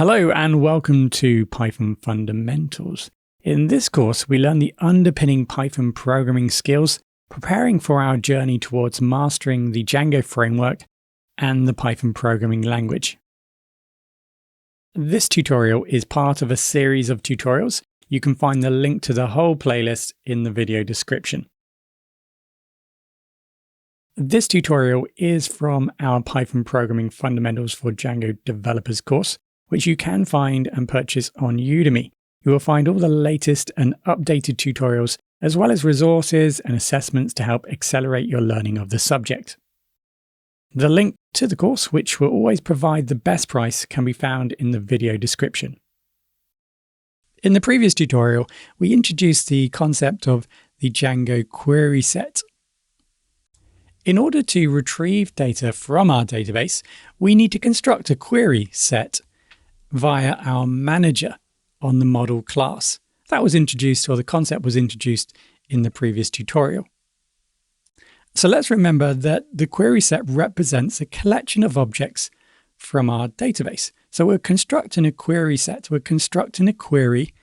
Hello and welcome to Python Fundamentals. In this course, we learn the underpinning Python programming skills, preparing for our journey towards mastering the Django Framework and the Python programming language. This tutorial is part of a series of tutorials. You can find the link to the whole playlist in the video description. This tutorial is from our Python Programming Fundamentals for Django Developers course, which you can find and purchase on Udemy. You will find all the latest and updated tutorials, as well as resources and assessments to help accelerate your learning of the subject. The link to the course, which will always provide the best price, can be found in the video description. In the previous tutorial, we introduced the concept of the Django query set. In order to retrieve data from our database, we need to construct a query set via our manager on the model class. That was introduced, or the concept was introduced, in the previous tutorial. So let's remember that the query set represents a collection of objects from our database. So we're constructing a query set. We're constructing a query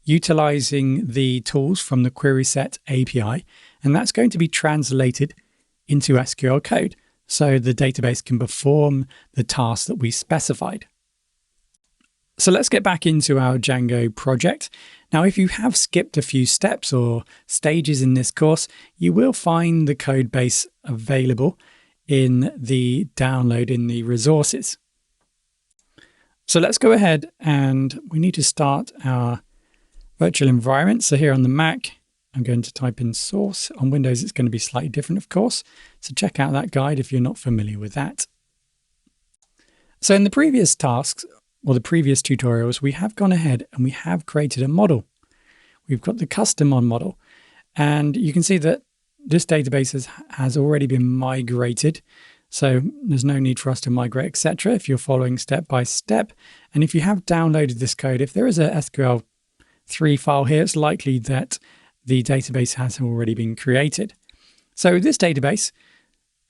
utilizing the tools from the query set API, and that's going to be translated into SQL code so the database can perform the task that we specified. So let's get back into our Django project. Now, if you have skipped a few steps or stages in this course, you will find the code base available in the download in the resources. So let's go ahead, and we need to start our virtual environment. So here on the Mac, I'm going to type in source. On Windows, it's going to be slightly different, of course. So check out that guide if you're not familiar with that. So in the previous tasks, or the previous tutorials, we have gone ahead and we have created a model. We've got the custom model, and you can see that this database has already been migrated. So there's no need for us to migrate, etc. if you're following step by step. And if you have downloaded this code, if there is a SQL3 file here, it's likely that the database has already been created. So this database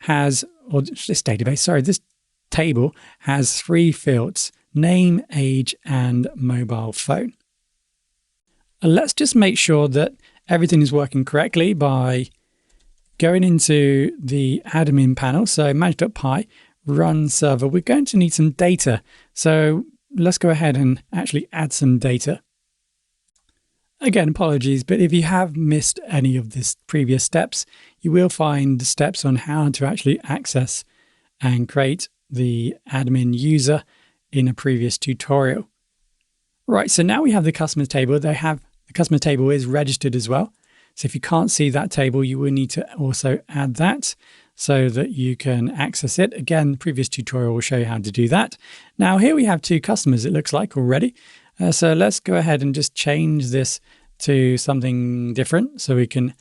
has, this table has three fields: name, age, and mobile phone. Let's just make sure that everything is working correctly by going into the admin panel. So manage.py, run server. We're going to need some data. So let's go ahead and actually add some data. Again, apologies, but if you have missed any of these previous steps, you will find the steps on how to actually access and create the admin user in a previous tutorial. Right, so now we have the customer table. The customer table is registered as well. So if you can't see that table, you will need to also add that so that you can access it. Again, the previous tutorial will show you how to do that. Now here we have two customers, it looks like already. So let's go ahead and just change this to something different so we can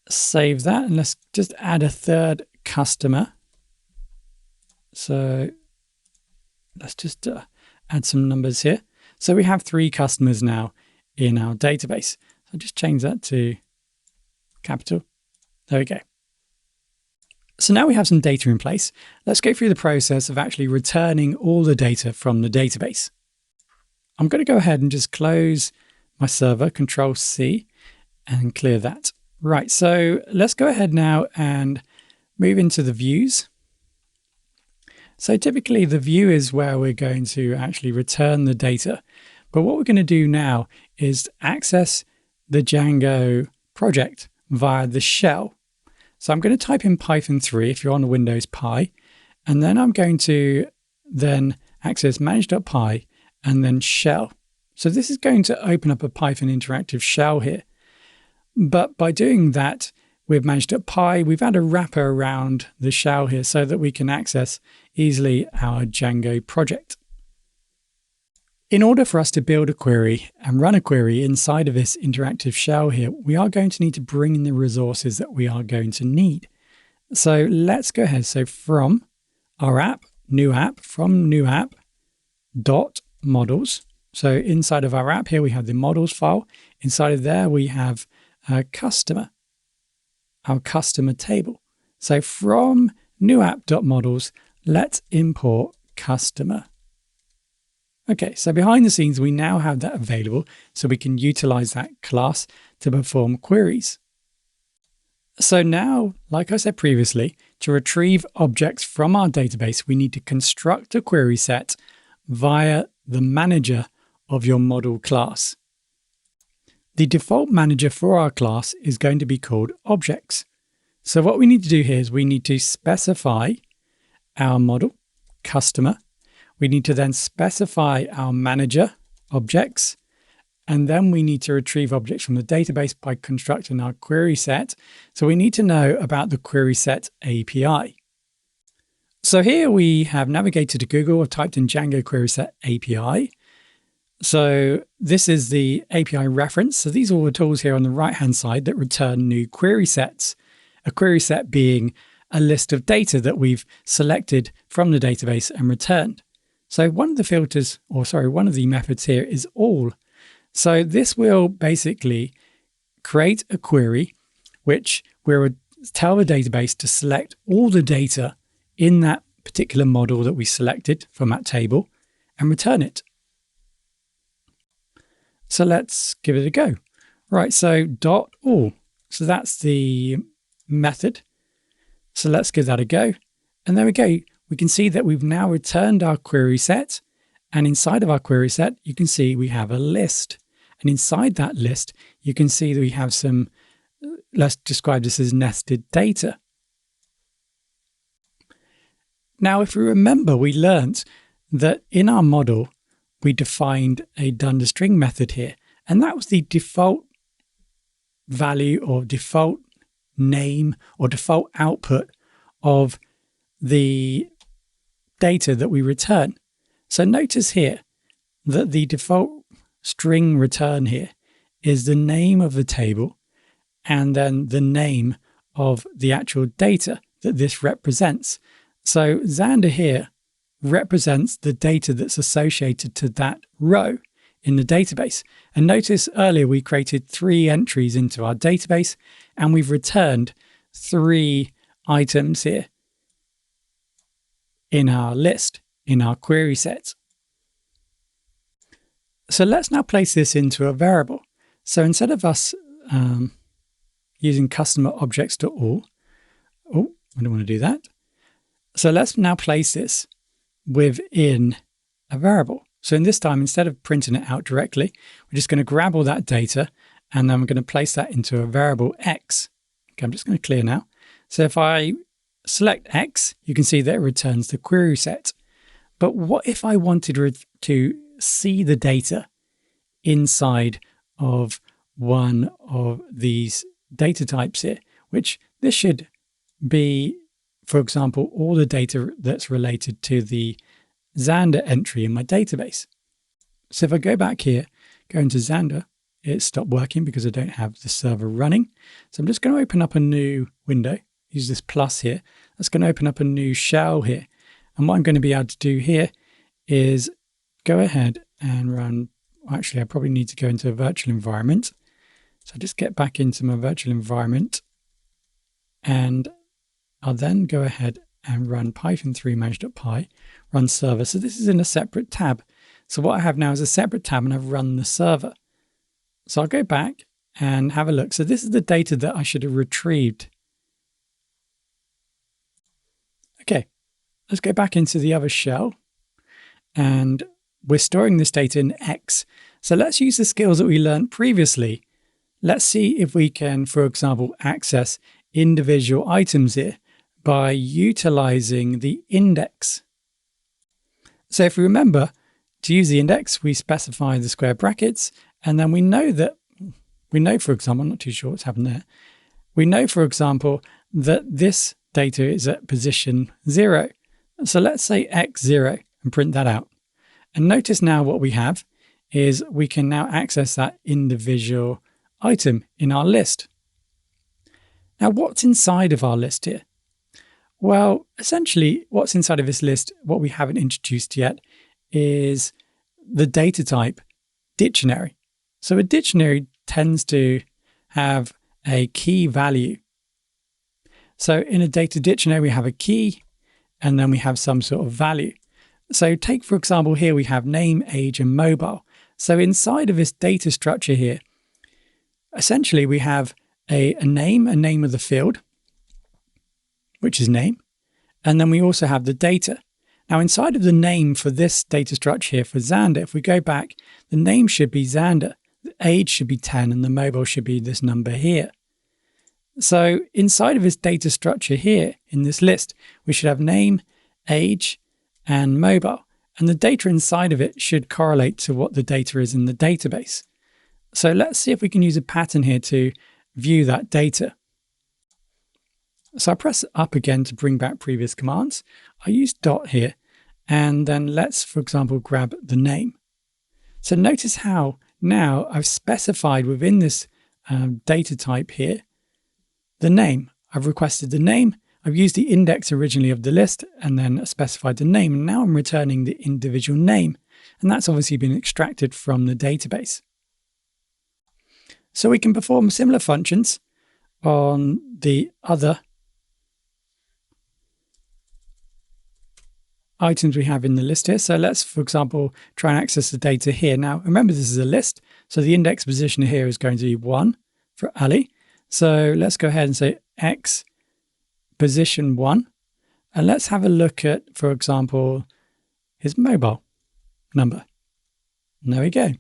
save that. And let's just add a third customer. So let's just add some numbers here. So we have three customers now in our database. So just change that to capital. There we go. So now we have some data in place. Let's go through the process of actually returning all the data from the database. I'm going to go ahead and just close my server, Control-C, and clear that. Right, so let's go ahead now and move into the views. So typically the view is where we're going to actually return the data. But what we're going to do now is access the Django project via the shell. So I'm going to type in Python 3 if you're on Windows Pi, and then I'm going to then access manage.py and then shell. So this is going to open up a Python interactive shell here. But by doing that, with manage.py, we've had a wrapper around the shell here so that we can access easily our Django project. In order for us to build a query and run a query inside of this interactive shell here, we are going to need to bring in the resources that we are going to need. So let's go ahead. So from our app, from new app dot models. So inside of our app here, we have the models file. Inside of there, we have a customer. Our customer table. So from new app.models, let's import customer. Okay, so behind the scenes, we now have that available so we can utilize that class to perform queries. So now, like I said previously, to retrieve objects from our database, we need to construct a query set via the manager of your model class. The default manager for our class is going to be called objects. So what we need to do here is we need to specify our model, customer. We need to then specify our manager, objects, and then we need to retrieve objects from the database by constructing our query set. So we need to know about the query set API. So here we have navigated to Google, I've typed in Django Query Set API. So this is the API reference. So these are all the tools here on the right-hand side that return new query sets. A query set being a list of data that we've selected from the database and returned. So one of the methods here is all. So this will basically create a query which will tell the database to select all the data in that particular model that we selected from that table and return it. So let's give it a go. Right, so .all. So that's the method. So let's give that a go. And there we go. We can see that we've now returned our query set. And inside of our query set, you can see we have a list. And inside that list, you can see that we have some, let's describe this as nested data. Now, if we remember, we learnt that in our model, we defined a dunderstring method here. And that was the default value or default name or default output of the data that we return. So notice here that the default string return here is the name of the table and then the name of the actual data that this represents. So Xander here represents the data that's associated to that row in the database. And notice earlier we created 3 entries into our database and we've returned 3 items here in our list, in our query set. So let's now place this into a variable. So instead of us using customer objects.all, I don't want to do that. So let's now place this within a variable. So in this time, instead of printing it out directly, we're just going to grab all that data and then we're going to place that into a variable x. Okay, I'm just going to clear now. So if I select x, you can see that it returns the query set. But what if I wanted to see the data inside of one of these data types here, which this should be, for example, all the data that's related to the Xander entry in my database. So if I go back here, go into Xander, it stopped working because I don't have the server running. So I'm just going to open up a new window, use this plus here. That's going to open up a new shell here. And what I'm going to be able to do here is go ahead and run, actually I probably need to go into a virtual environment. So I'll just get back into my virtual environment and I'll then go ahead and run python3 manage.py, run server. So this is in a separate tab. So what I have now is a separate tab and I've run the server. So I'll go back and have a look. So this is the data that I should have retrieved. Okay, let's go back into the other shell and we're storing this data in X. So let's use the skills that we learned previously. Let's see if we can, for example, access individual items here by utilizing the index. So if we remember, to use the index, we specify the square brackets, and then we know, for example, I'm not too sure what's happened there. We know, for example, that this data is at position 0. So let's say x0 and print that out. And notice now what we have is we can now access that individual item in our list. Now, what's inside of our list here? Well, essentially, what's inside of this list, what we haven't introduced yet, is the data type dictionary. So a dictionary tends to have a key value. So in a data dictionary, we have a key, and then we have some sort of value. So take, for example, here we have name, age, and mobile. So inside of this data structure here, essentially we have a name of the field, which is name. And then we also have the data. Now inside of the name for this data structure here for Xander, if we go back, the name should be Xander, the age should be 10, and the mobile should be this number here. So inside of this data structure here in this list, we should have name, age, and mobile. And the data inside of it should correlate to what the data is in the database. So let's see if we can use a pattern here to view that data. So I press up again to bring back previous commands. I use dot here, and then let's, for example, grab the name. So notice how now I've specified within this data type here, the name. I've requested the name. I've used the index originally of the list and then specified the name. And now I'm returning the individual name. And that's obviously been extracted from the database. So we can perform similar functions on the other items we have in the list here. So let's, for example, try and access the data here. Now, remember, this is a list. So the index position here is going to be 1 for Ali. So let's go ahead and say X position 1. And let's have a look at, for example, his mobile number. And there we go.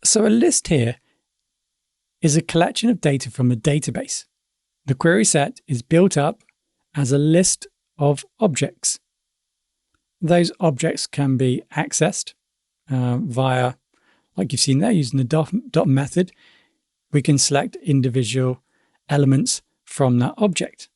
So a list here is a collection of data from a database. The query set is built up as a list of objects. Those objects can be accessed via, like you've seen there, using the dot method. We can select individual elements from that object.